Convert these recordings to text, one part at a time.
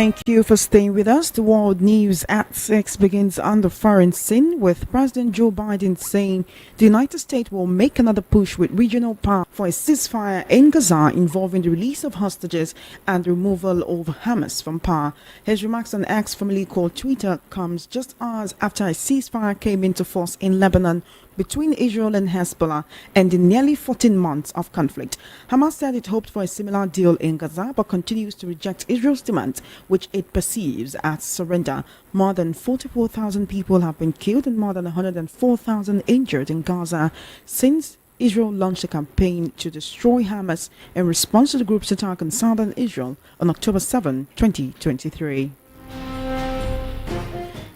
Thank you for staying with us. The World News at 6 begins on the foreign scene with President Joe Biden saying the United States will make another push with regional power for a ceasefire in Gaza involving the release of hostages and the removal of Hamas from power. His remarks on X, formerly called Twitter, comes just hours after a ceasefire came into force in Lebanon between Israel and Hezbollah, ending nearly 14 months of conflict. Hamas said it hoped for a similar deal in Gaza, but continues to reject Israel's demands, which it perceives as surrender. More than 44,000 people have been killed and more than 104,000 injured in Gaza since Israel launched a campaign to destroy Hamas in response to the group's attack on southern Israel on October 7, 2023.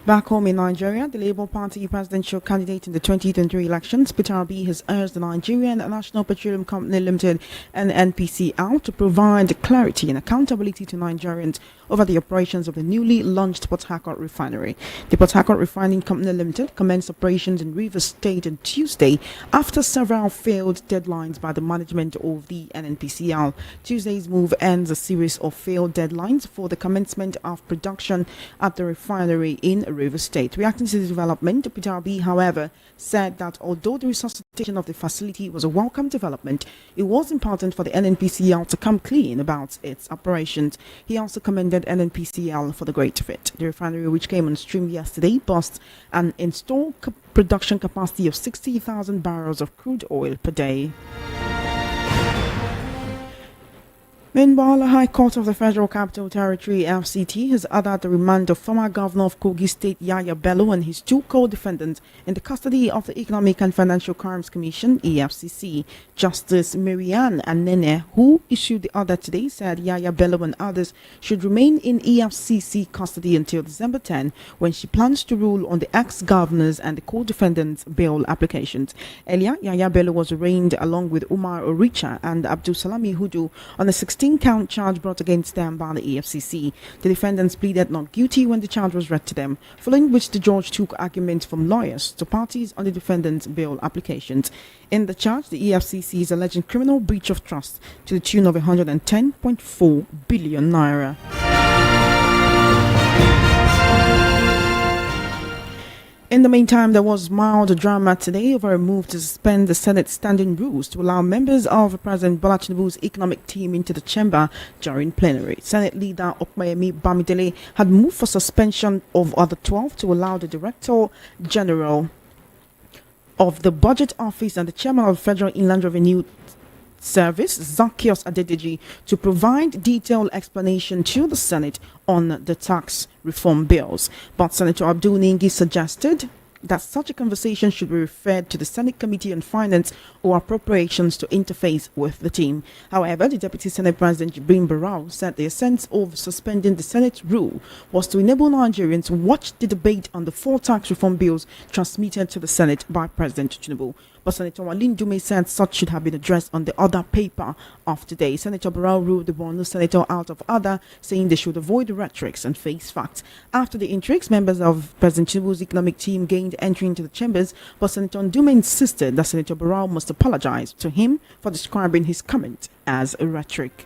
Back home in Nigeria, the Labour Party presidential candidate in the 2023 elections, Peter Obi, has urged the Nigerian National Petroleum Company Limited and NPCL to provide clarity and accountability to Nigerians over the operations of the newly launched Port Harcourt Refinery. The Port Harcourt Refining Company Limited commenced operations in Rivers State on Tuesday after several failed deadlines by the management of the NNPCL. Tuesday's move ends a series of failed deadlines for the commencement of production at the refinery in Rivers State. Reacting to the development, Peter Obi, however, said that although the resuscitation of the facility was a welcome development, it was important for the NNPCL to come clean about its operations. He also commended NNPCL for the great fit. The refinery, which came on stream yesterday, boasts an installed production capacity of 60,000 barrels of crude oil per day. Meanwhile, the High Court of the Federal Capital Territory, FCT, has ordered the remand of former governor of Kogi State, Yaya Bello, and his two co-defendants in the custody of the Economic and Financial Crimes Commission, EFCC. Justice Marianne Anene, who issued the order today, said Yaya Bello and others should remain in EFCC custody until December 10, when she plans to rule on the ex-governors and the co-defendants' bail applications. Earlier, Yaya Bello was arraigned along with Umar Oricha and Abdul Salami Hudu on a 16-count charge brought against them by the EFCC. The defendants pleaded not guilty when the charge was read to them, following which the judge took arguments from lawyers to parties on the defendants' bail applications. In the charge, the EFCC is alleging criminal breach of trust to the tune of 110.4 billion naira. In the meantime, there was mild drama today over a move to suspend the Senate standing rules to allow members of President Bola Tinubu's economic team into the chamber during plenary. Senate leader Okpeyemi Bamidele had moved for suspension of other 12 to allow the Director General of the Budget Office and the Chairman of Federal Inland Revenue Service, Zacchaeus Adedeji, to provide detailed explanation to the Senate on the tax reform bills. But Senator Abdul Ningi suggested that such a conversation should be referred to the Senate Committee on Finance or Appropriations to interface with the team. However, the Deputy Senate President Jibrin Barau said the essence of suspending the Senate rule was to enable Nigerians to watch the debate on the 4 tax reform bills transmitted to the Senate by President Tinubu. But Senator Walin Dume said such should have been addressed on the other paper of today. Senator Barau ruled the Borno senator out of order, saying they should avoid the rhetorics and face facts. After the intrigues, members of President Tinubu's economic team gained entry into the chambers, but Senator Dume insisted that Senator Barau must apologize to him for describing his comment as a rhetoric.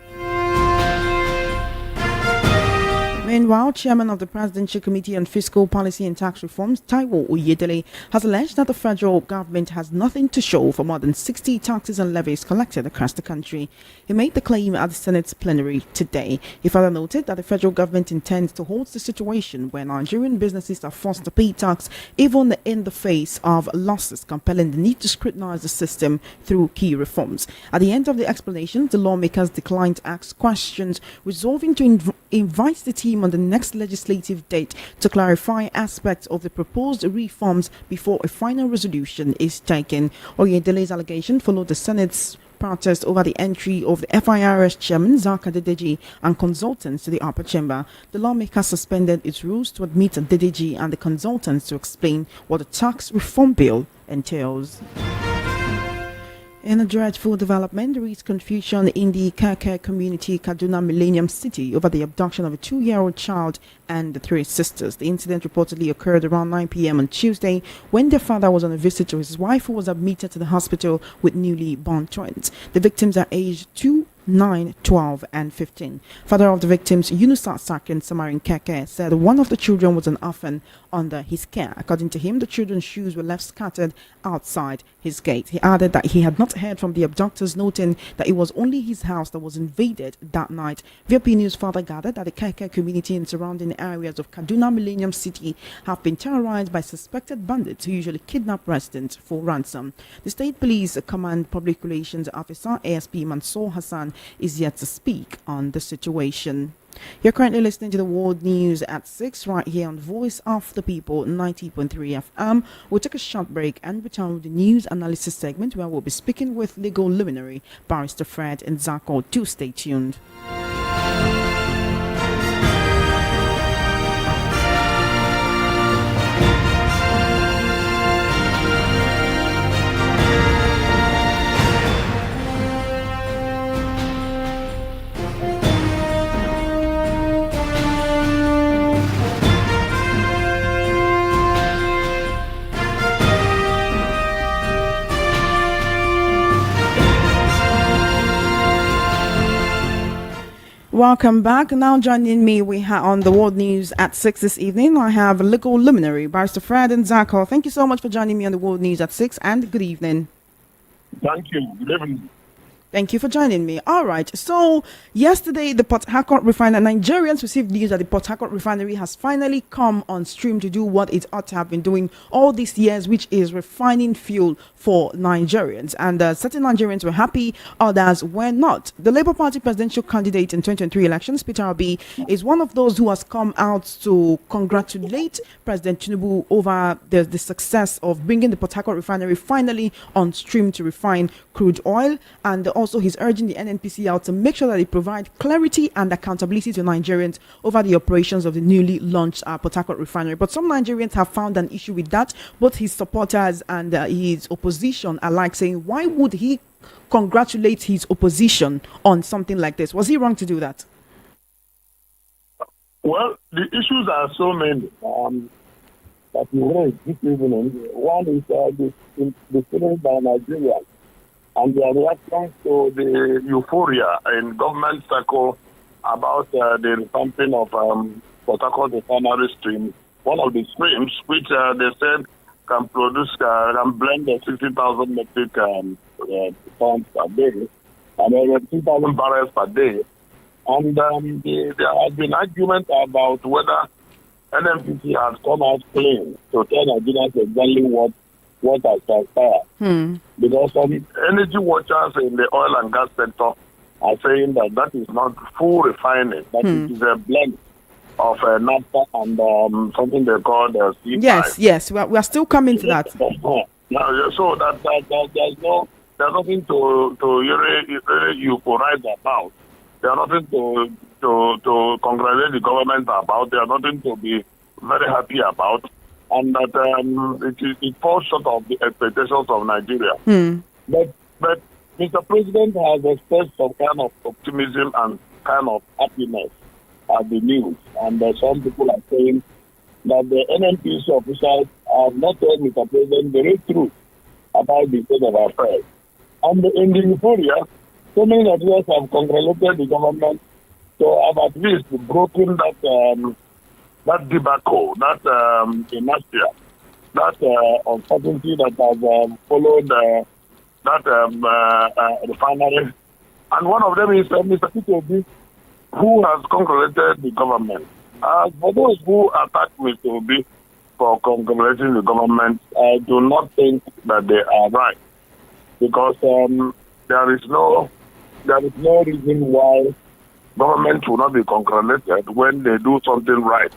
Meanwhile, Chairman of the Presidential Committee on Fiscal Policy and Tax Reforms, Taiwo Oyedele, has alleged that the federal government has nothing to show for more than 60 taxes and levies collected across the country. He made the claim at the Senate's plenary today. He further noted that the federal government intends to hold the situation where Nigerian businesses are forced to pay tax even in the face of losses, compelling the need to scrutinize the system through key reforms. At the end of the explanation, the lawmakers declined to ask questions, resolving to invite the team on the next legislative date to clarify aspects of the proposed reforms before a final resolution is taken. Oyedele's allegation followed the Senate's protest over the entry of the FIRS chairman Zaka Adedeji and consultants to the upper chamber. The lawmaker suspended its rules to admit Adedeji and the consultants to explain what the tax reform bill entails. In a dreadful development, there is confusion in the Keke community, Kaduna Millennium City, over the abduction of a 2-year-old child and the 3 sisters. The incident reportedly occurred around 9 p.m. on Tuesday when their father was on a visit to his wife, who was admitted to the hospital with newly born twins. The victims are aged 2, 9, 12, and 15. Father of the victims, Yunusa Sakin Samarin Keke, said one of the children was an orphan under his care. According to him, the children's shoes were left scattered outside his gate. He added that he had not heard from the abductors, noting that it was only his house that was invaded that night. VP News further gathered that the Keke community and surrounding areas of Kaduna Millennium City have been terrorized by suspected bandits who usually kidnap residents for ransom. The State Police Command Public Relations Officer ASP Mansour Hassan is yet to speak on the situation. You're currently listening to the World News at 6 right here on Voice of the People 90.3 FM. We'll take a short break and return with the news analysis segment where we'll be speaking with legal luminary Barrister Fred and Harcourt. Do stay tuned. Welcome back. Now joining me, we have on the World News at 6 this evening, I have legal luminary Barrister Fred and Harcourt. Thank you so much for joining me on the World News at 6 and good evening. Thank you. Good evening. Thank you for joining me. All right. So yesterday, the Port Harcourt Refinery, Nigerians received news that the Port Harcourt Refinery has finally come on stream to do what it ought to have been doing all these years, which is refining fuel for Nigerians. And certain Nigerians were happy, others were not. The Labour Party presidential candidate in 2023 elections, Peter Obi, is one of those who has come out to congratulate President Tinubu over the success of bringing the Port Harcourt Refinery finally on stream to refine crude oil. And also, he's urging the NNPC out to make sure that they provide clarity and accountability to Nigerians over the operations of the newly launched Port Harcourt Refinery. But some Nigerians have found an issue with that. Both his supporters and his opposition are like saying, why would he congratulate his opposition on something like this? Was he wrong to do that? Well, the issues are so many that we raised this evening. One is the feeling by Nigerians and their reaction to the euphoria in government circle about the revamping of Port Harcourt Refinery stream. One of the streams, which they said can blend 60,000 metric tons per day, and 2,000 barrels per day. And there has been argument about whether NNPC has come out clean to tell Nigerians exactly what has transpired. Because some energy watchers in the oil and gas sector are saying that is not full refining, that it is a blend of naphtha and something they call the C5. Yes, we are still coming to that. So there's nothing to really euphorize about. There's nothing to congratulate the government about. There's nothing to be very happy about. And that it falls short of the expectations of Nigeria. But Mr. President has expressed some kind of optimism and kind of happiness at the news. And some people are saying that the NNPC officials have not told Mr. President the real truth about the state of affairs. And in the euphoria, so many Nigerians have congratulated the government to have at least broken that debacle, that inertia, that uncertainty that has followed that refinery. And one of them is Mr. Obi, who has congratulated the government. For those who attack Mr. Obi for congratulating the government, I do not think that they are right. Because there is no reason why government will not be congratulated when they do something right.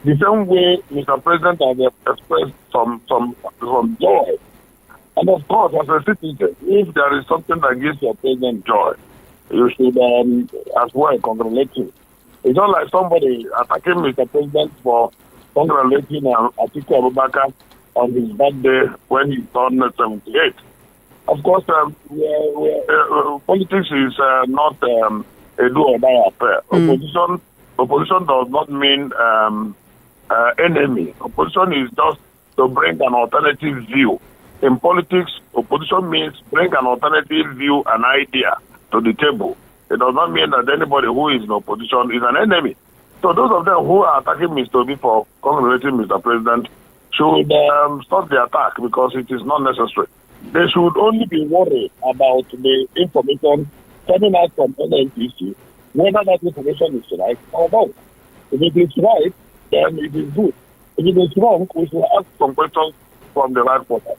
The same way Mr. President has expressed some joy. And of course, as a citizen, if there is something that gives your president joy, you should as well congratulate him. It's not like somebody attacking Mr. President for congratulating Atiku Abubakar on his birthday when he turned 78. Of course, politics is not a do-or-die affair. Opposition does not mean enemy. Opposition is just to bring an alternative view. In politics, opposition means bring an alternative view, an idea, to the table. It does not mean that anybody who is in opposition is an enemy. So those of them who are attacking Mr. Obi for congratulating Mr. President should stop the attack because it is not necessary. They should only be worried about the information coming out from NNPC, whether that information is right or not. If it is right, then it is good. If it is wrong, we should ask some questions from the right person.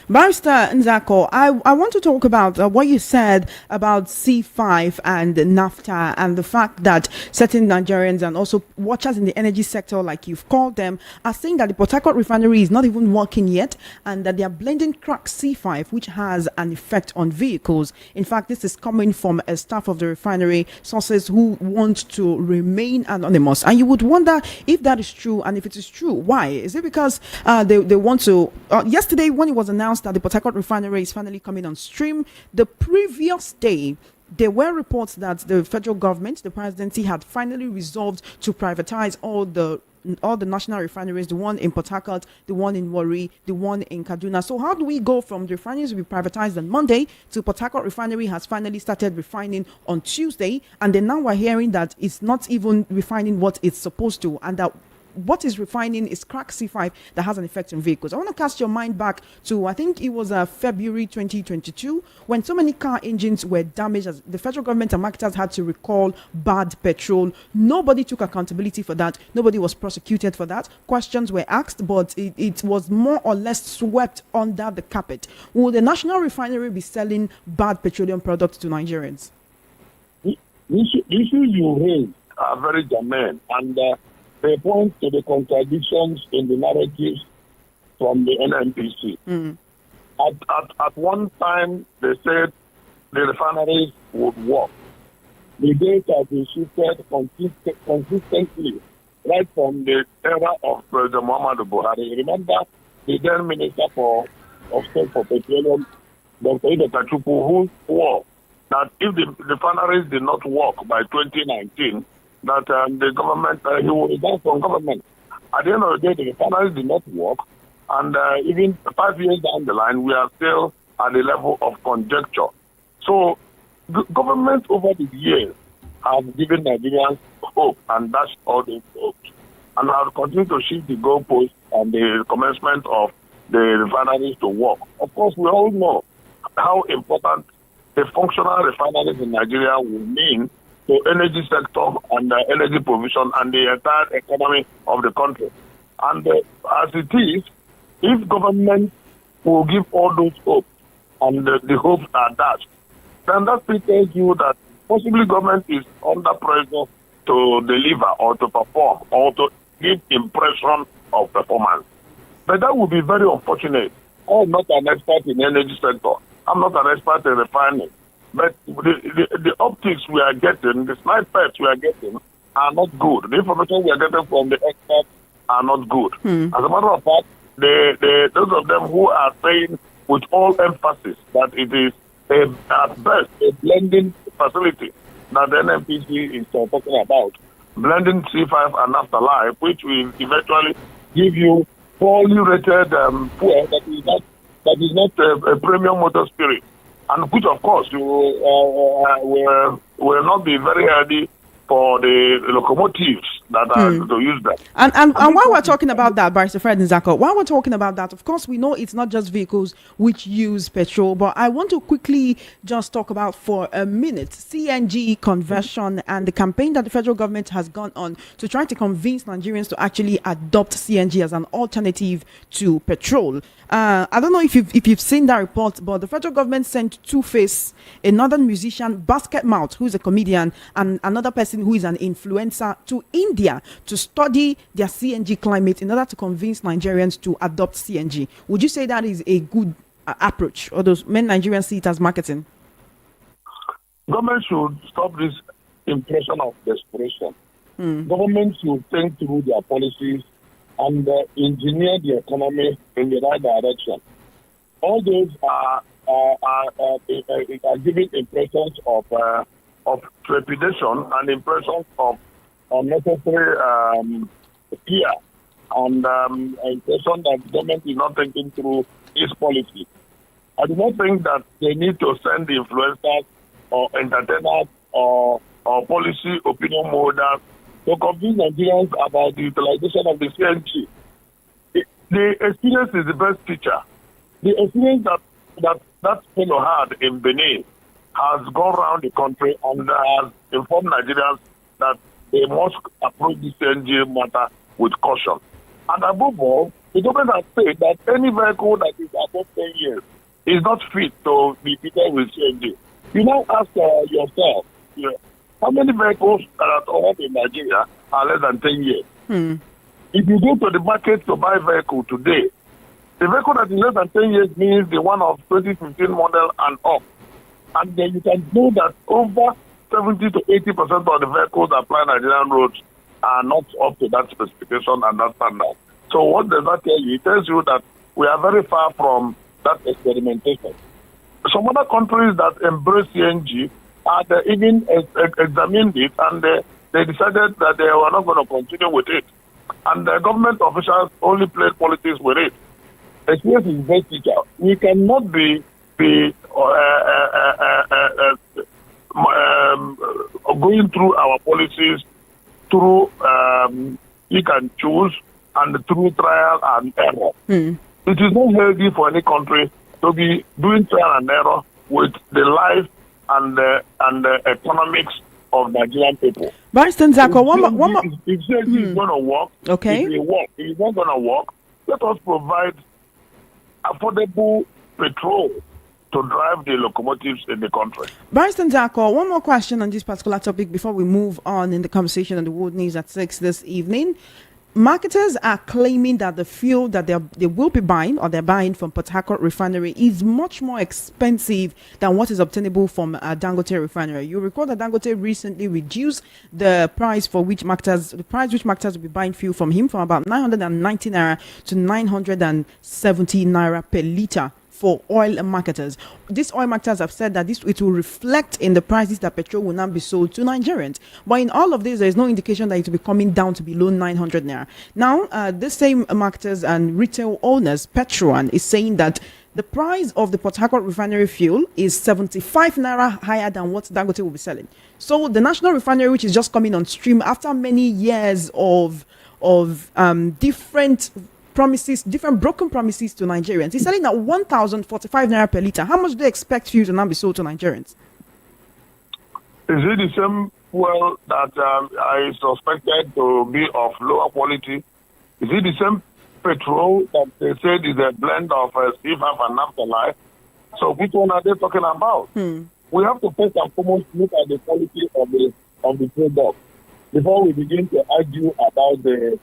Barrister Nzako, I want to talk about what you said about C5 and NAFTA and the fact that certain Nigerians and also watchers in the energy sector, like you've called them, are saying that the Port Harcourt refinery is not even working yet and that they are blending cracked C5, which has an effect on vehicles. In fact, this is coming from a staff of the refinery, sources who want to remain anonymous. And you would wonder if that is true, and if it is true, why? Is it because they want to... yesterday, when it was announced that the Port Harcourt refinery is finally coming on stream, the previous day, there were reports that the federal government, the presidency, had finally resolved to privatize all the national refineries, the one in Port Harcourt, the one in Warri, the one in Kaduna. So how do we go from the refineries to be privatized on Monday to Port Harcourt refinery has finally started refining on Tuesday, and then now we're hearing that it's not even refining what it's supposed to, and that what is refining is cracked C5 that has an effect on vehicles. I want to cast your mind back to, I think it was February 2022, when so many car engines were damaged as the federal government and marketers had to recall bad petrol. Nobody took accountability for that. Nobody was prosecuted for that. Questions were asked, but it was more or less swept under the carpet. Will the national refinery be selling bad petroleum products to Nigerians? The issues you raise are very germane, and they point to the contradictions in the narratives from the NNPC. At one time, they said the refineries would work. The date has been shifted consistently right from the era of President Muhammadu Buhari. Remember the then Minister of State for Petroleum, Dr. Ide Kachupu, who swore that if the refineries did not work by 2019, that the government, he will resign from government. At the end of the day, the refineries did not work, and even 5 years down the line, we are still at the level of conjecture. So, the government over the years have given Nigerians hope and dashed all those hopes, and have continued to shift the goalposts and the commencement of the refineries to work. Of course, we all know how important a functional refineries in Nigeria will mean to energy sector and energy provision and the entire economy of the country. And as it is, if government will give all those hopes and the hopes are dashed, then that tells you that possibly government is under pressure to deliver or to perform or to give impression of performance. But that would be very unfortunate. I'm not an expert in energy sector. I'm not an expert in refining. But the optics we are getting, the snipers we are getting, are not good. The information we are getting from the experts are not good. As a matter of fact, those of them who are saying with all emphasis that it is at best a blending facility that the NNPC is talking about, blending C5 and afterlife, which will eventually give you poorly rated fuel that is not a premium motor spirit. And which, of course, will not be very healthy for the locomotives that are to use them. And while we're talking about that, Barrister Fred Nzako, while we're talking about that, of course, we know it's not just vehicles which use petrol, but I want to quickly just talk about for a minute CNG conversion and the campaign that the federal government has gone on to try to convince Nigerians to actually adopt CNG as an alternative to petrol. I don't know if you've seen that report, but the federal government sent Two-Face, a northern musician, Basket Mouth, who's a comedian, and another person who is an influencer, to India to study their CNG climate in order to convince Nigerians to adopt CNG. Would you say that is a good approach, or those many Nigerians see it as marketing? Government should stop this impression of desperation. Government should think through their policies and engineer the economy in the right direction. All those are giving impressions of trepidation and impressions of unnecessary fear and impression that the government is not thinking through its policy. I do not think that they need to send the influencers or entertainers or policy opinion holders to convince Nigerians about the utilization of the CNG. The experience is the best teacher. The experience that fellow had in Benin has gone around the country and has informed Nigerians that they must approach the CNG matter with caution. And above all, the government has said that any vehicle that is above 10 years is not fit to be fitted with CNG. You now ask yourself, how many vehicles that are owned in Nigeria are less than 10 years? If you go to the market to buy a vehicle today, the vehicle that is less than 10 years means the one of 2015 model and up. And then you can know that over 70 to 80% of the vehicles that apply Nigerian roads are not up to that specification and that standard. So what does that tell you? It tells you that we are very far from that experimentation. Some other countries that embrace CNG had even examined it and they decided that they were not going to continue with it. And the government officials only played politics with it. Experience is best teacher. We cannot be going through our policies through pick and choose and through trial and error. It is not healthy for any country to be doing trial and error with the life and the economics of Nigerian people. Barrister Nzako, one more. If CNG is going to work, okay. If it's not going to work, let us provide affordable petrol to drive the locomotives in the country. Barrister Nzako, one more question on this particular topic before we move on in the conversation on the World News at 6 this evening. Marketers are claiming that the fuel that they will be buying or they're buying from Port Harcourt Refinery is much more expensive than what is obtainable from Dangote Refinery. You recall that Dangote recently reduced the price which marketers will be buying fuel from him from about 990 naira to 970 naira per litre for oil marketers. These oil marketers have said that it will reflect in the prices that petrol will now be sold to Nigerians. But in all of this, there is no indication that it will be coming down to below 900 naira. Now, the same marketers and retail owners, Petron, is saying that the price of the Port Harcourt refinery fuel is 75 naira higher than what Dangote will be selling. So the national refinery, which is just coming on stream after many years of different promises, different broken promises to Nigerians, he's selling at 1,045 naira per litre. How much do they expect fuel to now be sold to Nigerians? Is it the same fuel that I suspected to be of lower quality? Is it the same petrol that they said is a blend of C5 and naphthalene? So which one are they talking about? We have to first and foremost look at the quality of the product before we begin to argue about the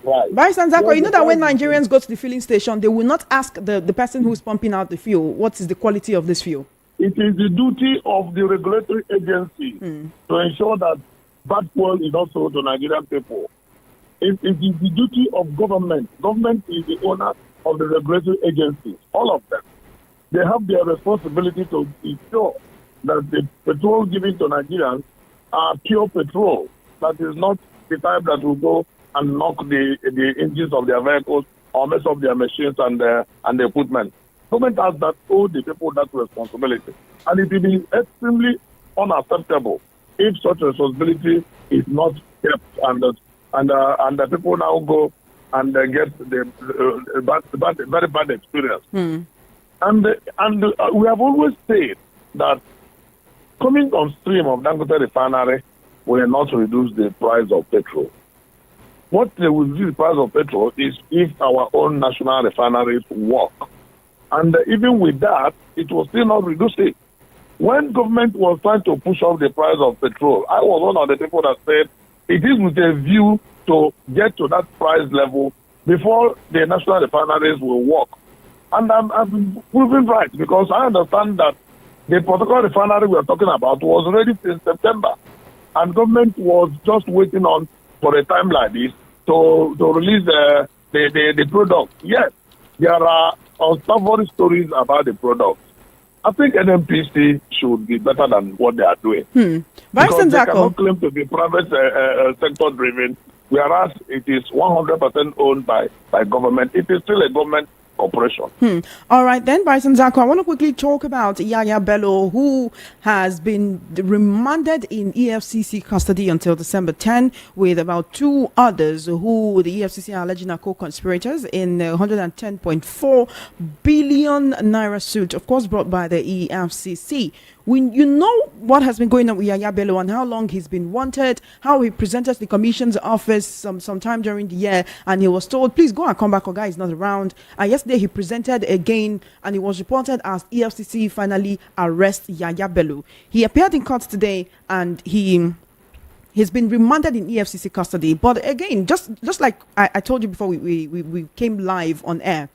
price. Barrister Nzako, you know that when Nigerians go to the filling station, they will not ask the person who's pumping out the fuel, what is the quality of this fuel? It is the duty of the regulatory agency to ensure that bad fuel is not sold to Nigerian people. It is the duty of government. Government is the owner of the regulatory agencies, all of them. They have their responsibility to ensure that the petrol given to Nigerians are pure petrol, that is not the type that will go and knock the engines of their vehicles or mess up their machines and the equipment. Government has that owed the people that responsibility. And it will be extremely unacceptable if such responsibility is not kept and the people now go and get the very bad experience. And we have always said that coming on stream of Dangote Refinery will not reduce the price of petrol. What will reduce the price of petrol is if our own national refineries work. And even with that, it will still not reduce it. When government was trying to push up the price of petrol, I was one of the people that said it is with a view to get to that price level before the national refineries will work. And I'm proving right because I understand that the particular refinery we are talking about was ready in September. And government was just waiting on for a time like this to release the product. Yes, there are unsavory stories about the product. I think NMPC should be better than what they are doing. Because they cannot claim to be private sector driven, whereas it is 100% owned by government. It is still a government operation. All right, then, Bryson Zako, I want to quickly talk about Yaya Bello, who has been remanded in EFCC custody until December 10, with about two others who the EFCC are alleging are co-conspirators in 110.4 billion naira suit, of course, brought by the EFCC. When you know what has been going on with Yaya Bello and how long he's been wanted, how he presented to the commission's office sometime during the year, and he was told, please go and come back, Oga is not around. And yesterday he presented again, and it was reported as EFCC finally arrest Yaya Bello. He appeared in court today, and he's been remanded in EFCC custody. But again, just like I told you before we came live on air,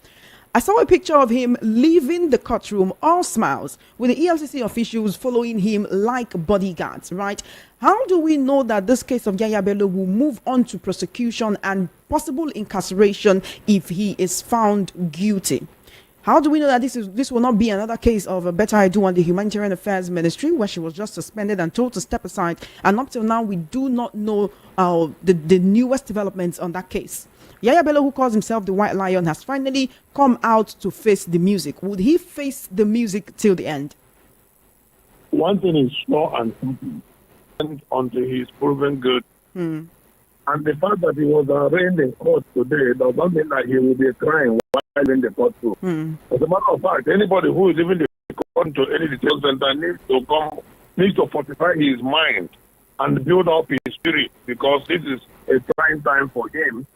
I saw a picture of him leaving the courtroom, all smiles, with the EFCC officials following him like bodyguards, right? How do we know that this case of Yaya Bello will move on to prosecution and possible incarceration if he is found guilty? How do we know that this will not be another case of a better I do on the Humanitarian Affairs Ministry, where she was just suspended and told to step aside? And up till now, we do not know the newest developments on that case. Yaya Bello, who calls himself the White Lion, has finally come out to face the music. Would he face the music till the end? One thing is sure and certain, until he's proven good. And the fact that he was arraigned in court today does not mean that he will be crying while in the courtroom. As a matter of fact, anybody who is even going to any detail center needs to fortify his mind and build up his spirit, because this is a trying time for him.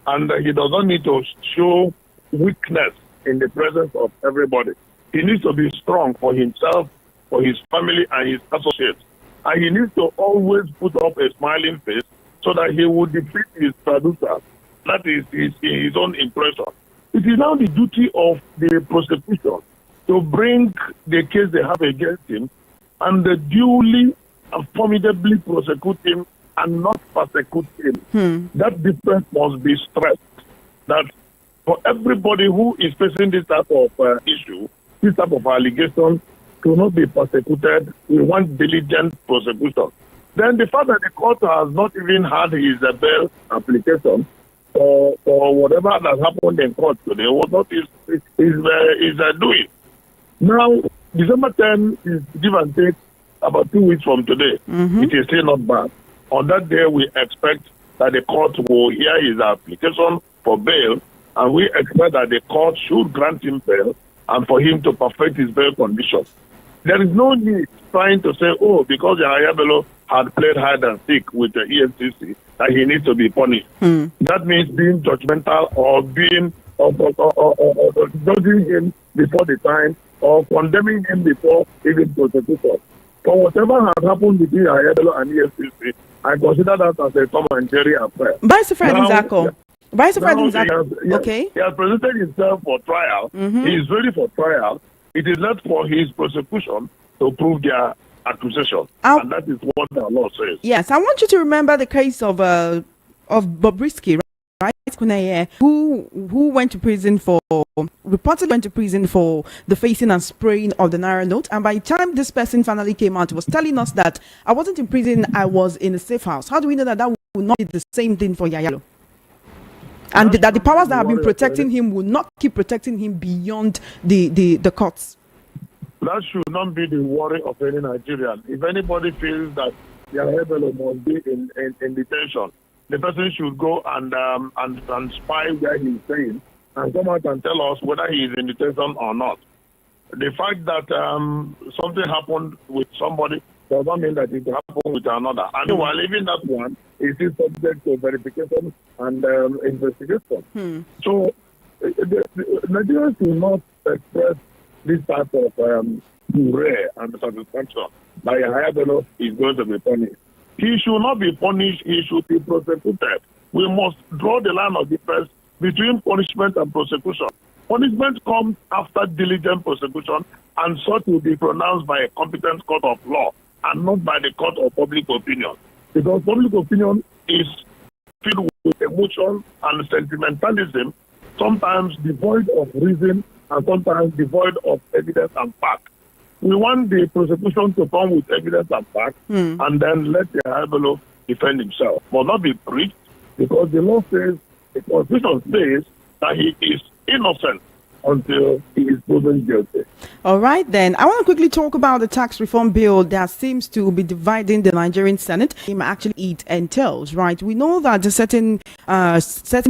And he does not need to show weakness in the presence of everybody. He needs to be strong for himself, for his family, and his associates. And he needs to always put up a smiling face so that he will defeat his traducers. That is his own impression. It is now the duty of the prosecution to bring the case they have against him and duly and formidably prosecute him and not persecute him. That difference must be stressed. That for everybody who is facing this type of issue, this type of allegation, to not be persecuted, we want diligent prosecution. Then the fact that the court has not even had his bail application for whatever that happened in court today was not his doing. Now, December 10 is give and take about 2 weeks from today. It is still not bad. On that day, we expect that the court will hear his application for bail, and we expect that the court should grant him bail and for him to perfect his bail conditions. There is no need trying to say, oh, because Yaya Bello had played hide and seek with the EFCC, that he needs to be punished. That means being judgmental or being or judging him before the time or condemning him before even prosecution. For whatever has happened between Yaya Bello and EFCC, I consider that as a Tom and Jerry affair. Vice President Zako. Okay. He has presented himself for trial. He is ready for trial. It is left for his prosecution to prove their accusation. And that is what the law says. Yes, I want you to remember the case of Bobrisky, right? Who went to prison for, reportedly went to prison for the facing and spraying of the Naira note. And by the time this person finally came out, was telling us that I wasn't in prison, I was in a safe house. How do we know that will not be the same thing for Yaya? And that the powers that have been protecting him will not keep protecting him beyond the courts? That should not be the worry of any Nigerian. If anybody feels that Yaya Bello must be in detention, the person should go and spy where he's staying and come out and tell us whether he is in detention or not. The fact that something happened with somebody does not mean that it happened with another. And while even that one is still subject to verification and investigation. So the Nigerians will not express this type of hooray and satisfaction that Yaya Bello is going to be punished. He should not be punished, he should be prosecuted. We must draw the line of difference between punishment and prosecution. Punishment comes after diligent prosecution, and such will be pronounced by a competent court of law and not by the court of public opinion. Because public opinion is filled with emotion and sentimentalism, sometimes devoid of reason and sometimes devoid of evidence and fact. We want the prosecution to come with evidence and fact and then let the Yaya Bello defend himself. Must not be preached, because the law says, the Constitution says that he is innocent until he is proven guilty. All right, then. I want to quickly talk about the tax reform bill that seems to be dividing the Nigerian Senate. Actually, it entails, right? We know that the certain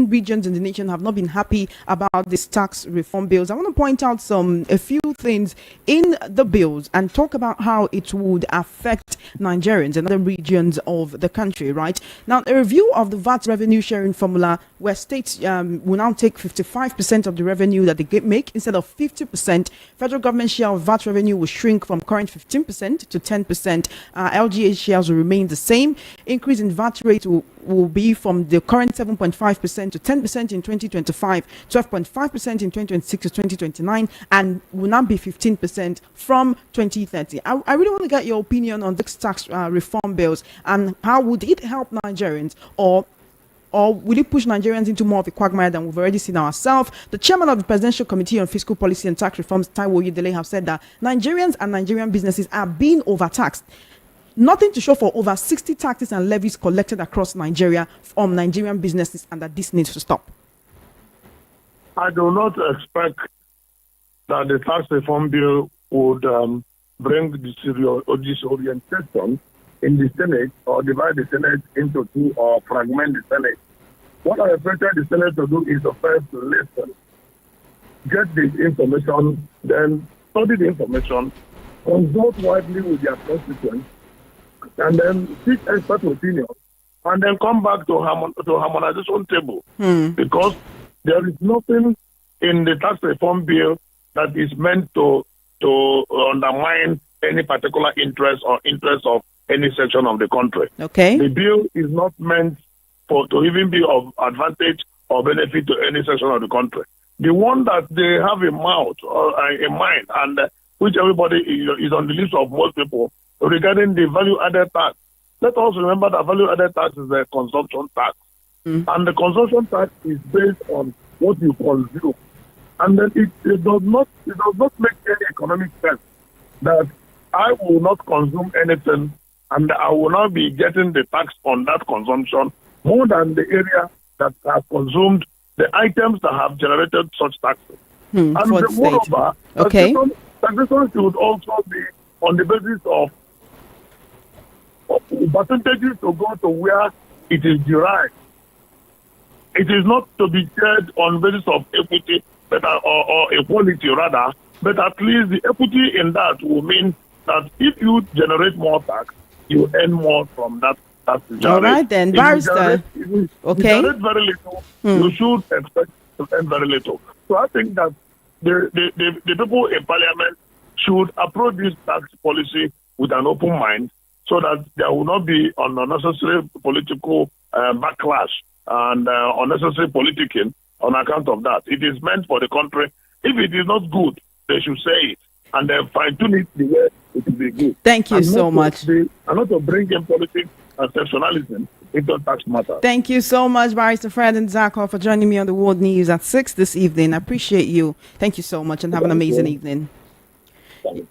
regions in the nation have not been happy about this tax reform bills. I want to point out a few things in the bills and talk about how it would affect Nigerians and other regions of the country, right? Now, a review of the VAT revenue sharing formula, where states will now take 55% of the revenue that they make instead of 50%. Federal government share of VAT revenue will shrink from current 15% to 10%. LGA shares will remain the same. Increase in VAT rate will be from the current 7.5% to 10% in 2025, 12.5% in 2026 to 2029, and will now be 15% from 2030. I really want to get your opinion on this tax reform bills, and how would it help Nigerians, or will it push Nigerians into more of a quagmire than we've already seen ourselves? The chairman of the Presidential Committee on Fiscal Policy and Tax Reforms, Taiwo Oyedele, have said that Nigerians and Nigerian businesses are being overtaxed. Nothing to show for over 60 taxes and levies collected across Nigeria from Nigerian businesses, and that this needs to stop. I do not expect that the tax reform bill would bring disorientation in the Senate, or divide the Senate into two, or fragment the Senate. What I expected the Senate to do is to first listen, get the information, then study the information, consult widely with their constituents, and then seek expert opinion, and then come back to harmonization table. Because there is nothing in the tax reform bill that is meant to undermine any particular interest or interest of any section of the country. Okay. The bill is not meant to even be of advantage or benefit to any section of the country. The one that they have in mind, and which everybody is on the list of most people, regarding the value-added tax. Let us remember that value-added tax is a consumption tax. And the consumption tax is based on what you consume. And then it does not make any economic sense that I will not consume anything and I will not be getting the tax on that consumption more than the area that has consumed the items that have generated such taxes. And moreover, taxation should also be on the basis of percentages to go to where it is derived. It is not to be shared on basis of equity or equality rather, but at least the equity in that will mean that if you generate more tax, you earn more from that tax. All right then, Barrister. If you generate very little, you should expect to earn very little. So I think that the people in Parliament should approach this tax policy with an open mind, so that there will not be an unnecessary political backlash and unnecessary politicking on account of that. It is meant for the country. If it is not good, they should say it, and then fine-tune it the way it will be good. Thank you so much. And not to bring in politics and sectionalism into tax matters. Thank you so much, Barrister Fred and Zako, for joining me on the World News at 6 this evening. I appreciate you. Thank you so much, and have an amazing evening.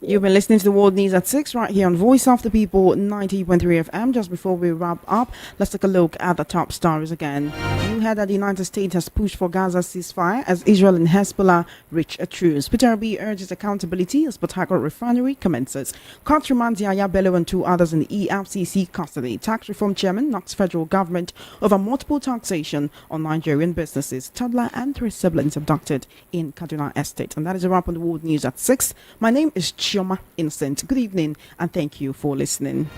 You've been listening to the World News at 6 right here on Voice of the People 90.3 FM. Just before we wrap up, let's take a look at the top stories again. You heard that the United States has pushed for Gaza ceasefire as Israel and Hezbollah reach a truce. Peter Obi urges accountability as Harcourt Refinery commences. Court remands Yaya Bello and two others in the EFCC custody. Tax reform chairman knocks federal government over multiple taxation on Nigerian businesses. Toddler and three siblings abducted in Kaduna estate. And that is a wrap on the World News at 6. My name is Chioma Innocent. Good evening and thank you for listening.